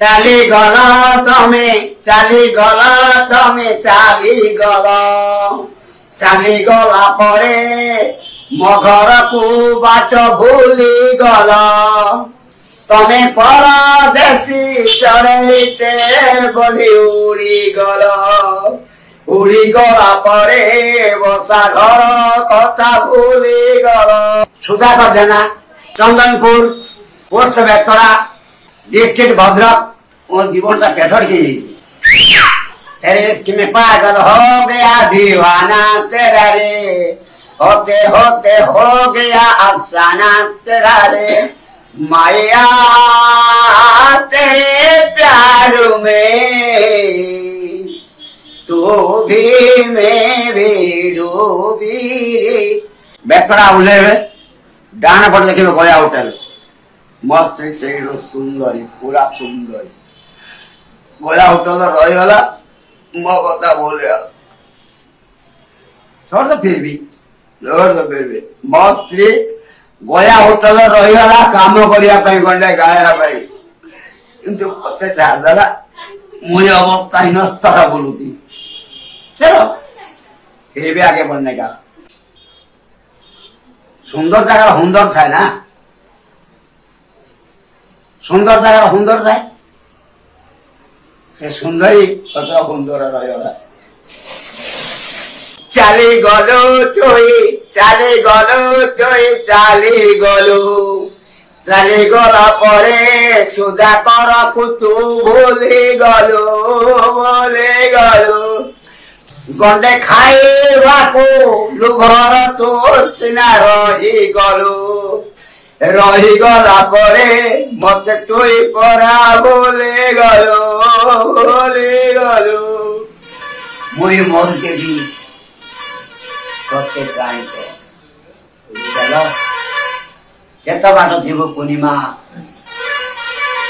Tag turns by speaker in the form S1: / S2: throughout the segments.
S1: ଚାଲିଗଲ ତମେ ଚାଲିଗଲ ତମେ ଚାଲିଗଲ ଚାଲିଗଲା ପରେ ମୋ ଘରକୁ ବାଟ ଭୁଲିଗଲ ତମେ ପରଦେଶୀ ଚଢ଼େଇଟେ ବୋଲି ଉଡ଼ିଗଲା ପରେ ବସା ଘର କଥା ଭୁଲିଗଲ। Sudhakar Jena, Chandanpur, post Betada, district Bhadrak. वो जीवन का पेशर की तेरे कि में पागल हो गया दीवाना तेरा रे, होते होते हो गया अफसाना तेरा रे, माया तेरे प्यार में तू भी मैं भी डूबी रे। बेतड़ा उले डाना पड़ देखे गया होटल मस्त से सुंदरी पूरा सुंदरी गया होटल रहीगला मो कथा बोल छोड़ तो फिर भी मो स्त्री गया होटल रहीगला काम करने गंडे गाया किंतु मत छाड़देला मुझे अवस्थाहीनस्तर बोलूती चलो फिर भी आगे बढ़ने का सुंदर जगह सुंदर था ना सुंदर जगह सुंदर था से सुंदरी कतरा सुंदर रहीगला चाली गलो तोई चाली गलो तोई चाली गला परे सुधा कर कुतु भूली गलो गंडे खाइबाकू लुभर तो सिना रहीगला परे मत टोई परा बोले गलो मुई मोर के भी तोते चाहते चलो केता बाट जीव पूर्णिमा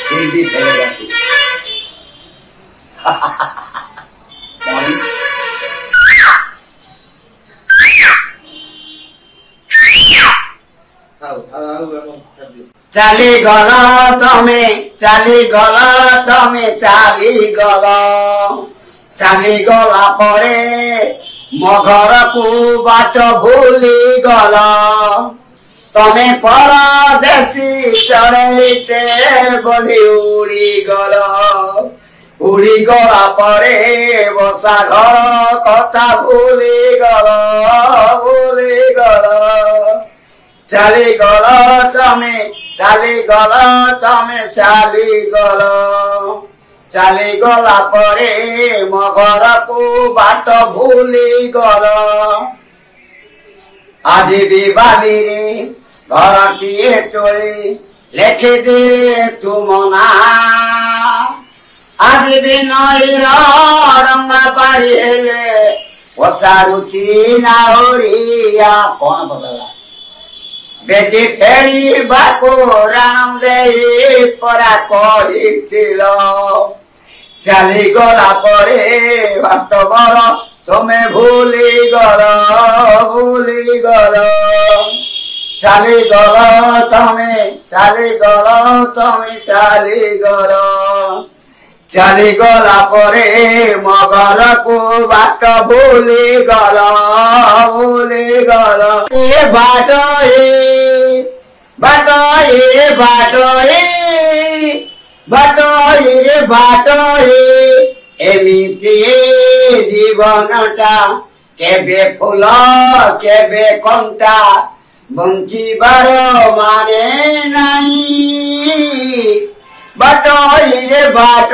S1: फिर भी फेरे जाती चालीगल तमे चालीगला परे मो घरकू बाट भूलिगल तमे परदेशी चढ़ेइटे बोली उड़ीगला परे बसा घर कथा भूलिगल चालीगल तमे चालीगला परे मो घरकू बाट भूलिगल आदि भी बाली रे घरटीए तोड़ी लेखि दे तुम ना आदि भी नई रंगा पारी हेले पचारुची नाउरिया कौन बदला बेटी फेरी बाको राम दे परा कहिथिल चालीगला परे बाट बर तमे भूलिगल चालीगल तमे चालीगला परे मो घरकू बाट भूलिगल ए बाट एमिति जीवनटा केबे फूल केबे कंटा बंचिबार माने नाई बाट रे बाट